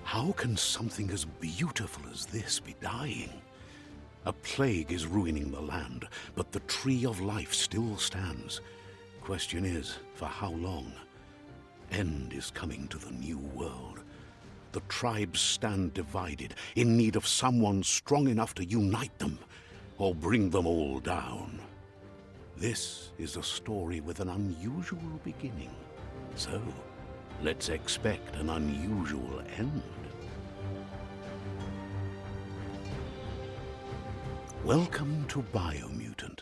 How can something as beautiful as this be dying? A plague is ruining the land, but the tree of life still stands. Question is, for how long? End is coming to the new world. The tribes stand divided, in need of someone strong enough to unite them, or bring them all down. This is a story with an unusual beginning. So, let's expect an unusual end. Welcome to Biomutant.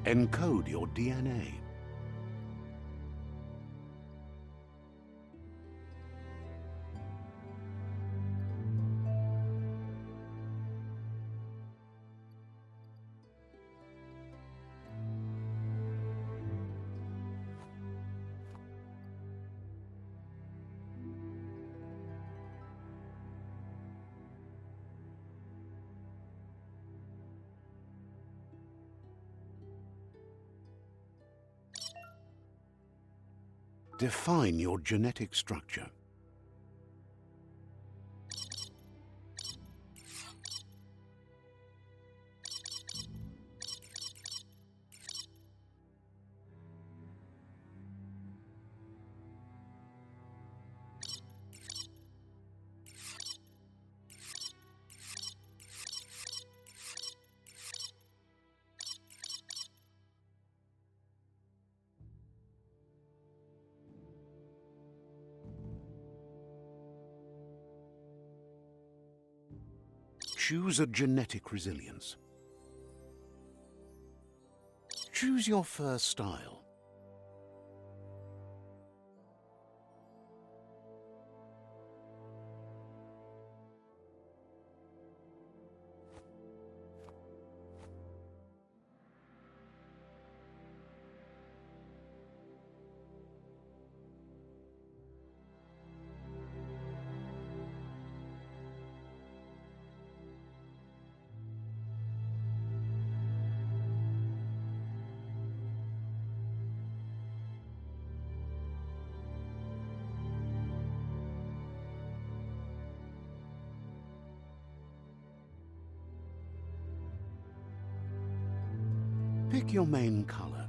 Encode your DNA. Define your genetic structure. Choose a genetic resilience. Choose your fur style. Pick your main color.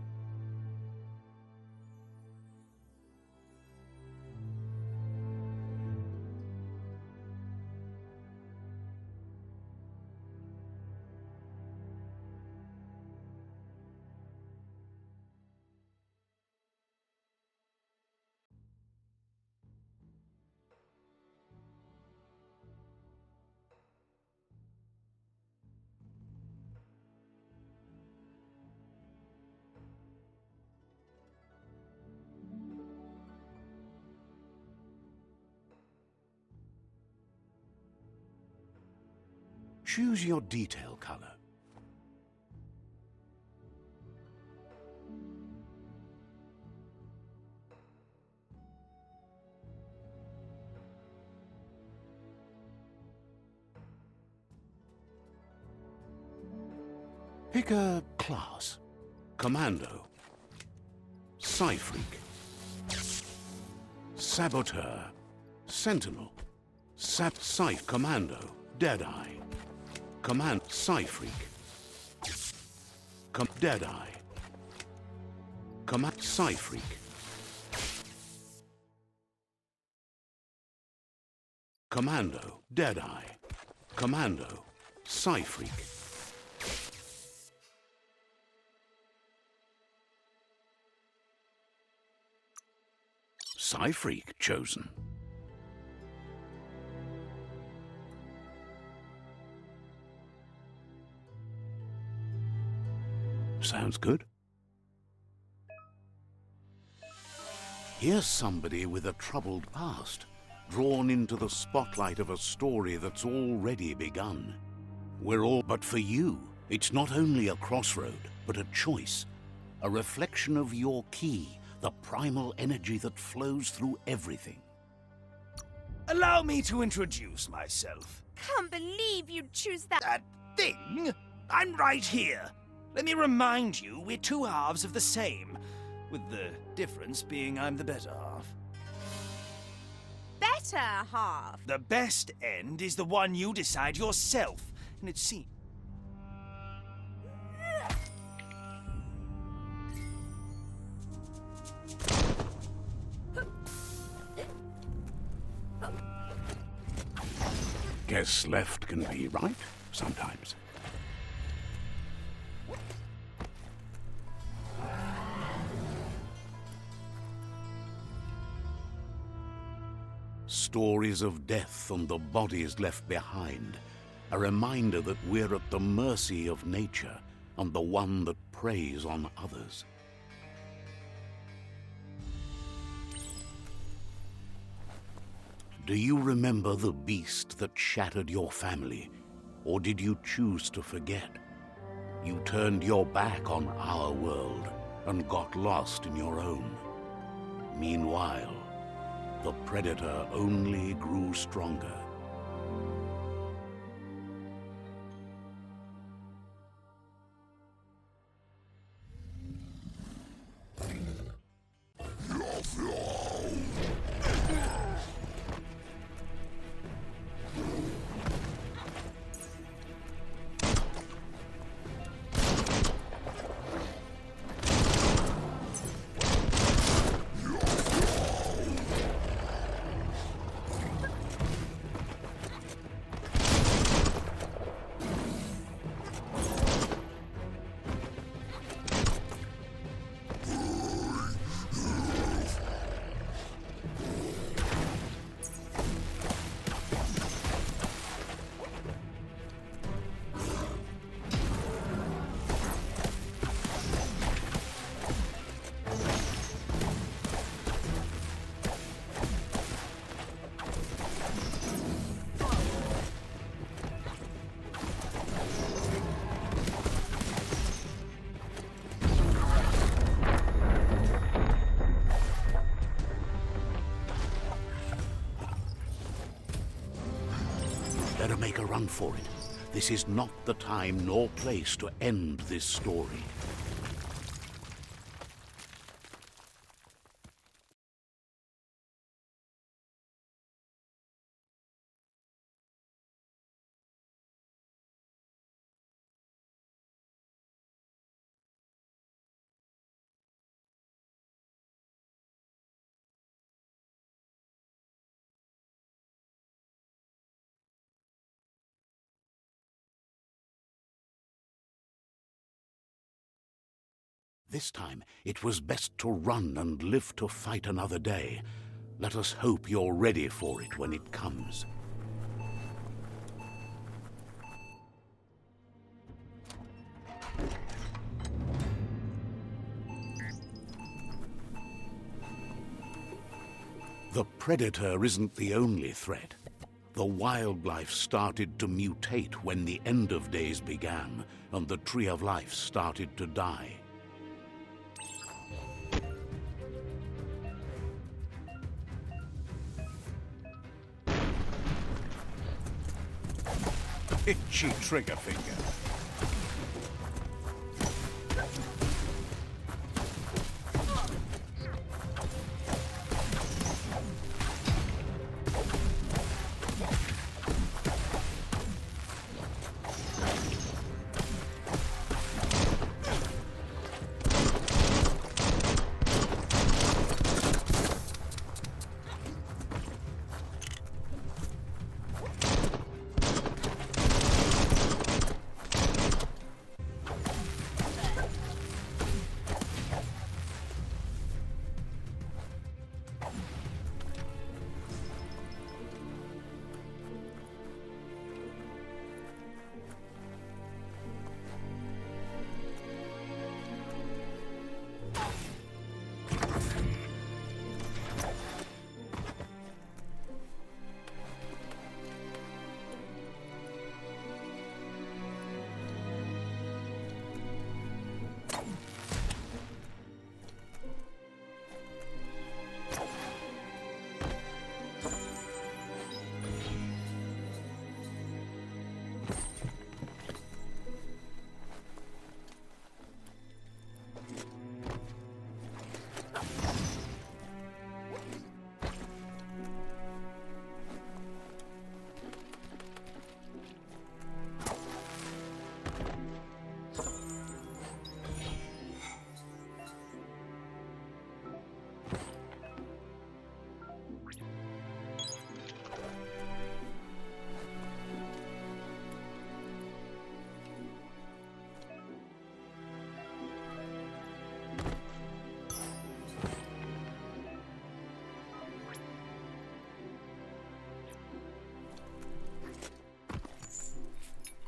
Choose your detail color. Pick a class. Commando. Psyphreak. Saboteur. Sentinel. Scythe Commando. Deadeye. Command Psyphreak. Deadeye. Command Psyphreak. Commando. Deadeye. Commando. Psyphreak. Psyphreak chosen. Sounds good. Here's somebody with a troubled past, drawn into the spotlight of a story that's already begun. We're all... But for you, it's not only a crossroad, but a choice. A reflection of your ki, the primal energy that flows through everything. Allow me to introduce myself. Can't believe you'd choose that. That thing? I'm right here. Let me remind you, we're two halves of the same, with the difference being I'm the better half. Better half. The best end is the one you decide yourself, and it seems... Guess left can be right, sometimes. Stories of death and the bodies left behind. A reminder that we're at the mercy of nature and the one that preys on others. Do you remember the beast that shattered your family? Or did you choose to forget? You turned your back on our world and got lost in your own. Meanwhile, the predator only grew stronger. Better make a run for it. This is not the time nor place to end this story. This time, it was best to run and live to fight another day. Let us hope you're ready for it when it comes. The predator isn't the only threat. The wildlife started to mutate when the end of days began, and the tree of life started to die. Itchy trigger finger.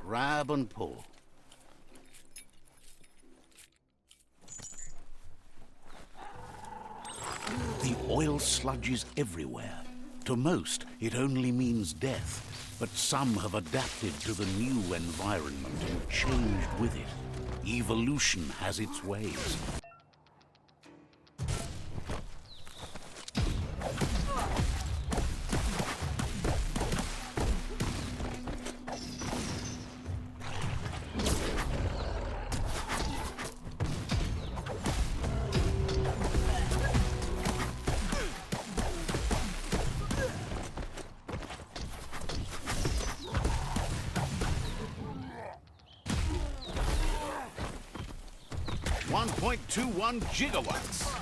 Grab and pull. The oil sludges everywhere. To most, it only means death, but some have adapted to the new environment and changed with it. Evolution has its ways. .21 gigawatts.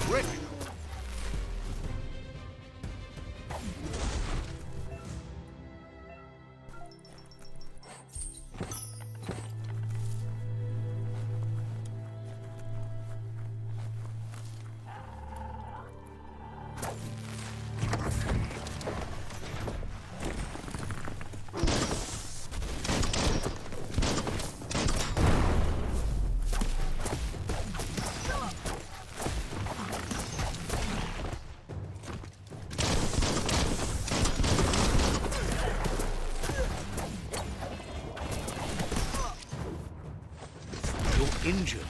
Critical. Injured.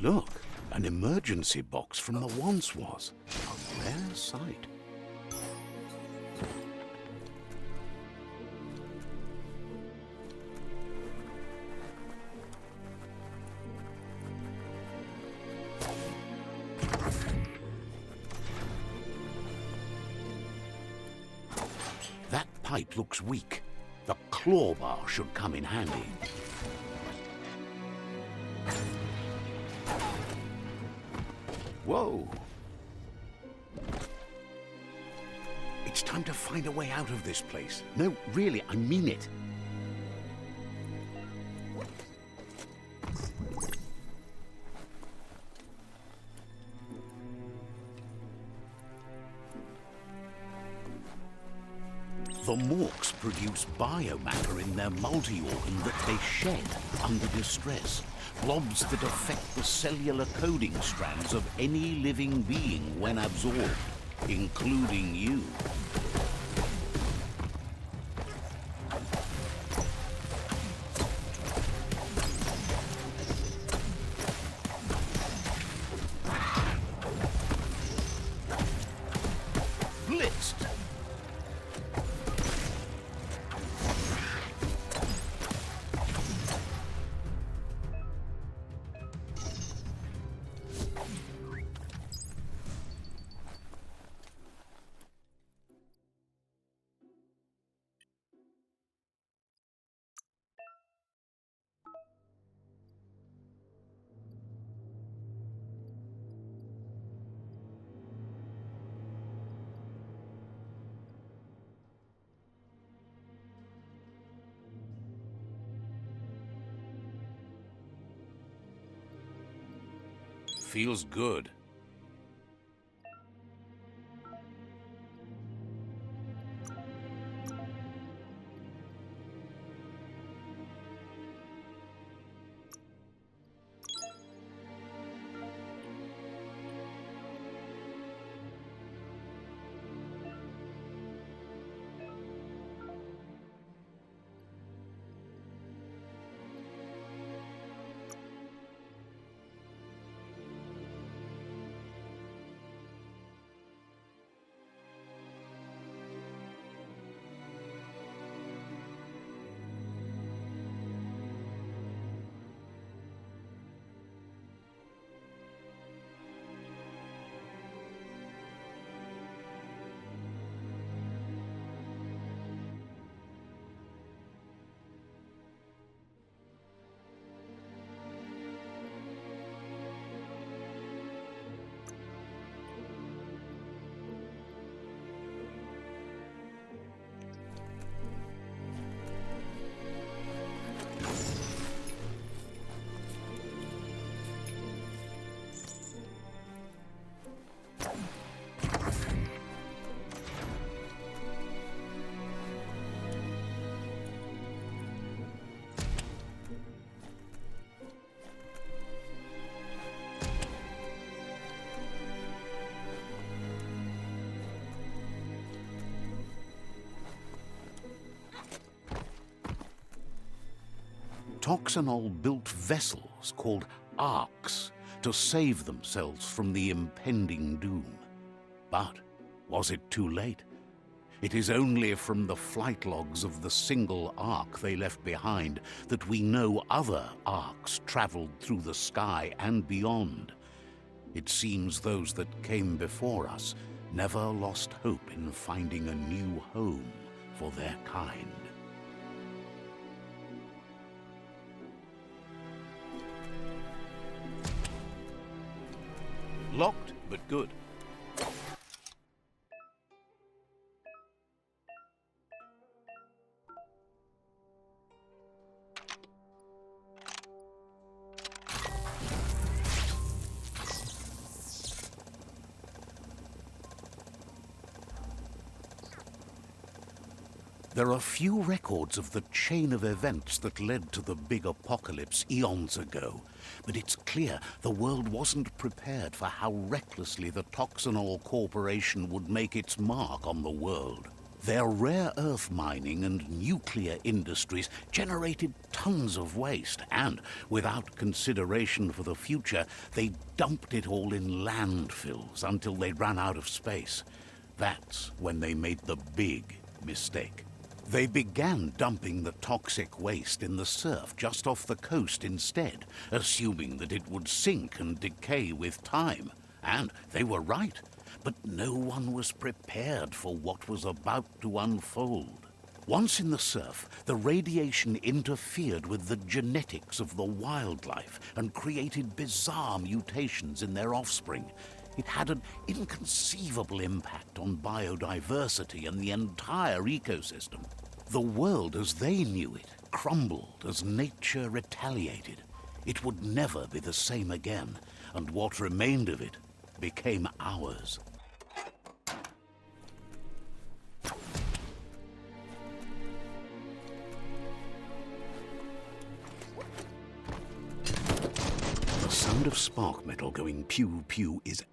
Look, an emergency box from the once was. A rare sight. That pipe looks weak. The claw bar should come in handy. Whoa! It's time to find a way out of this place. No, really, I mean it. The Morks produce biomatter in their multi-organ that they shed under distress. Blobs that affect the cellular coding strands of any living being when absorbed, including you. Blitzed. Feels good. Toxanol built vessels called arks to save themselves from the impending doom. But was it too late? It is only from the flight logs of the single ark they left behind that we know other arks traveled through the sky and beyond. It seems those that came before us never lost hope in finding a new home for their kind. Locked, but good. There are few records of the chain of events that led to the big apocalypse eons ago, but it's clear the world wasn't prepared for how recklessly the Toxanol Corporation would make its mark on the world. Their rare earth mining and nuclear industries generated tons of waste, and without consideration for the future, they dumped it all in landfills until they ran out of space. That's when they made the big mistake. They began dumping the toxic waste in the surf just off the coast instead, assuming that it would sink and decay with time. And they were right, but no one was prepared for what was about to unfold. Once in the surf, the radiation interfered with the genetics of the wildlife and created bizarre mutations in their offspring. It had an inconceivable impact on biodiversity and the entire ecosystem. The world as they knew it crumbled as nature retaliated. It would never be the same again, and what remained of it became ours. of spark metal going pew-pew is...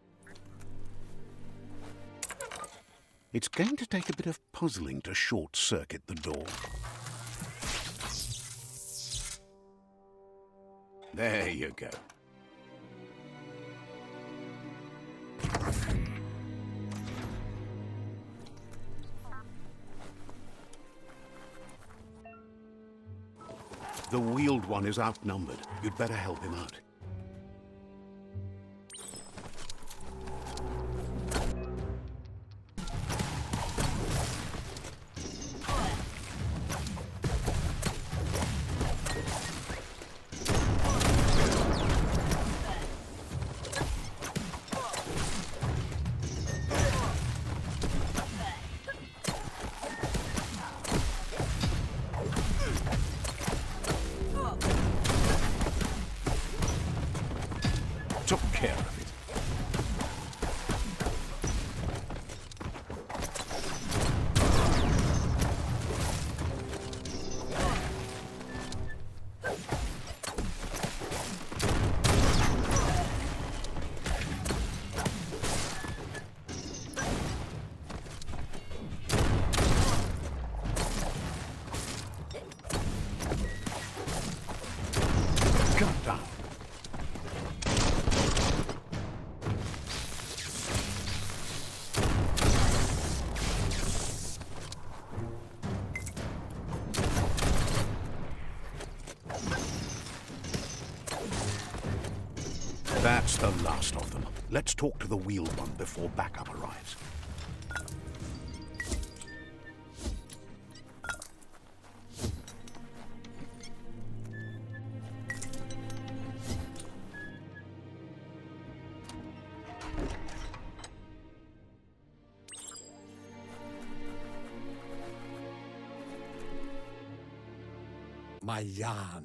It's going to take a bit of puzzling to short-circuit the door. There you go. The wheeled one is outnumbered. You'd better help him out. Took care of it. Cut down. That's the last of them. Let's talk to the wheeled one before backup arrives.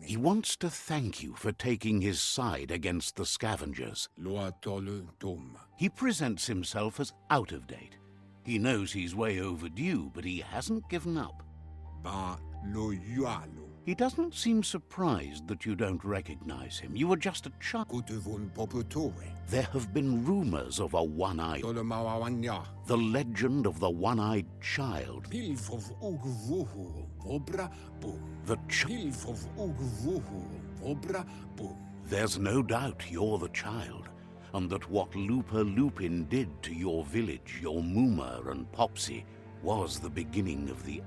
He wants to thank you for taking his side against the scavengers. He presents himself as out of date. He knows he's way overdue, but he hasn't given up. He doesn't seem surprised that you don't recognize him. You were just a child. There have been rumors of a one-eyed... The legend of the one-eyed child. There's no doubt you're the child, and that what Looper Lupin did to your village, your Muma and Popsy, was the beginning of the...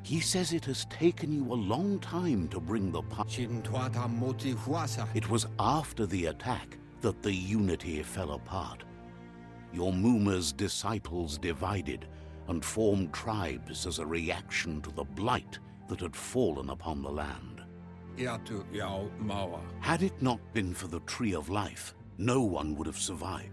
He says it has taken you a long time to bring the... It was after the attack that the unity fell apart. Your Muma's disciples divided and formed tribes as a reaction to the blight that had fallen upon the land. Had it not been for the Tree of Life, no one would have survived.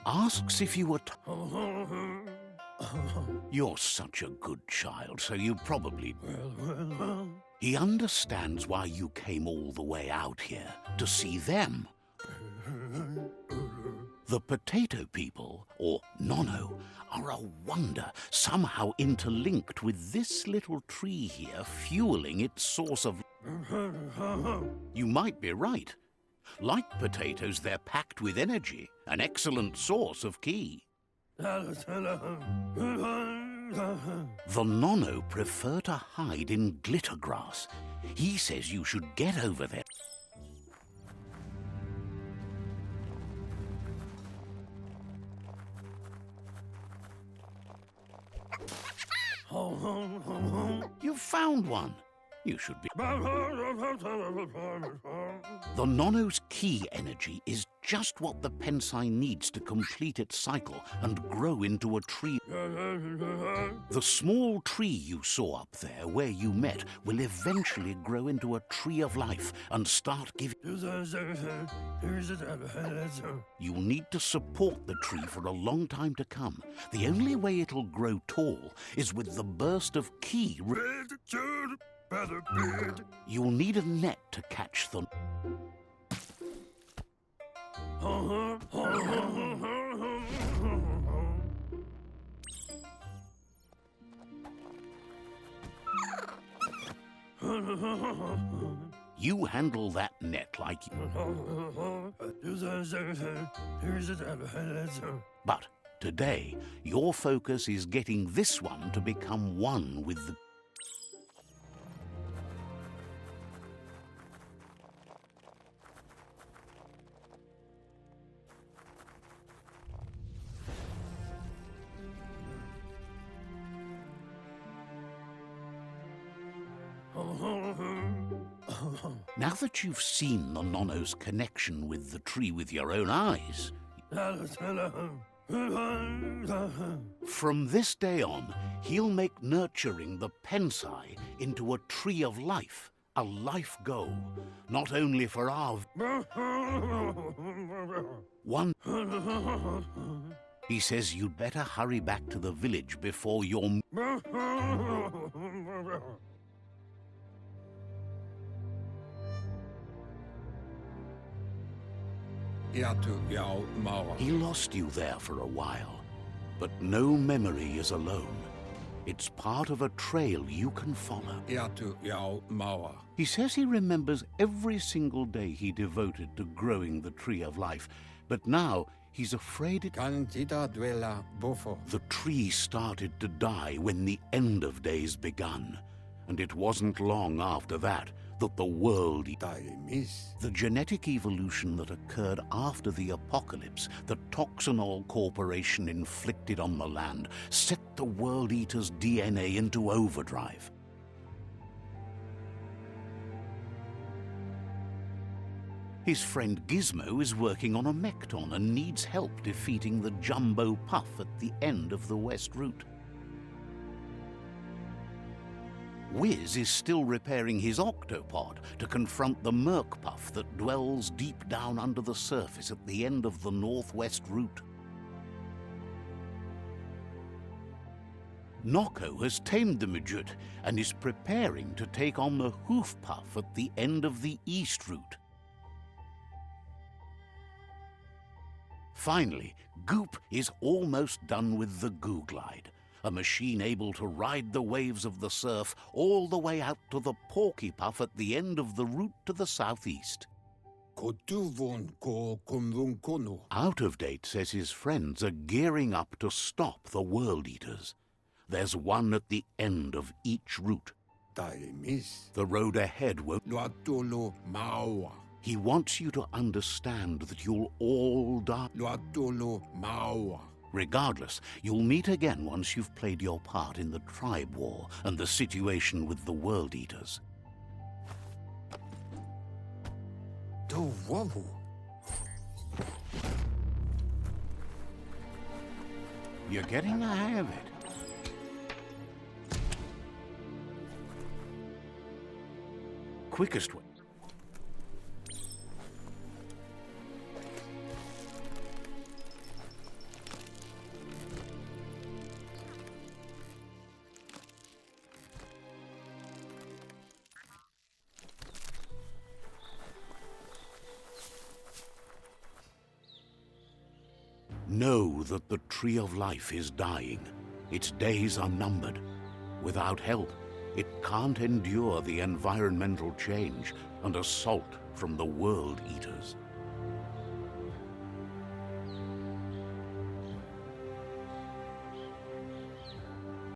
Asks if you were... You're such a good child, so you probably... He understands why you came all the way out here, to see them. The potato people, or Nono, are a wonder, somehow interlinked with this little tree here, fueling its source of... You might be right. Like potatoes, they're packed with energy, an excellent source of ki. The Nono prefer to hide in glitter grass. He says you should get over there. You found one. You should be... The Nono's key energy is just what the Pensai needs to complete its cycle and grow into a tree. The small tree you saw up there where you met will eventually grow into a tree of life and start giving... You'll need to support the tree for a long time to come. The only way it'll grow tall is with the burst of ki. You'll need a net to catch them. You handle that net like But today, your focus is getting this one to become one with the... Now that you've seen the Nono's connection with the tree with your own eyes, from this day on, he'll make nurturing the Pensai into a tree of life, a life goal, not only for our... One... He says you'd better hurry back to the village before you're... He lost you there for a while, but no memory is alone. It's part of a trail you can follow. He says he remembers every single day he devoted to growing the tree of life, but now he's afraid the tree started to die when the end of days begun, and it wasn't long after that that the world... The genetic evolution that occurred after the apocalypse that Toxanol Corporation inflicted on the land set the World Eater's DNA into overdrive. His friend Gizmo is working on a Mekton and needs help defeating the Jumbo Puff at the end of the West Route. Wiz is still repairing his octopod to confront the Merc Puff that dwells deep down under the surface at the end of the Northwest Route. Noko has tamed the Midget and is preparing to take on the Hoof Puff at the end of the East Route. Finally, Goop is almost done with the Goo Glide, a machine able to ride the waves of the surf all the way out to the Porky Puff at the end of the route to the southeast. Out of Date says his friends are gearing up to stop the World Eaters. There's one at the end of each route. The road ahead won't... He wants you to understand that you'll all die. Regardless, you'll meet again once you've played your part in the tribe war and the situation with the World Eaters. You're getting the hang of it. Quickest way. Know that the Tree of Life is dying. Its days are numbered. Without help, it can't endure the environmental change and assault from the World Eaters.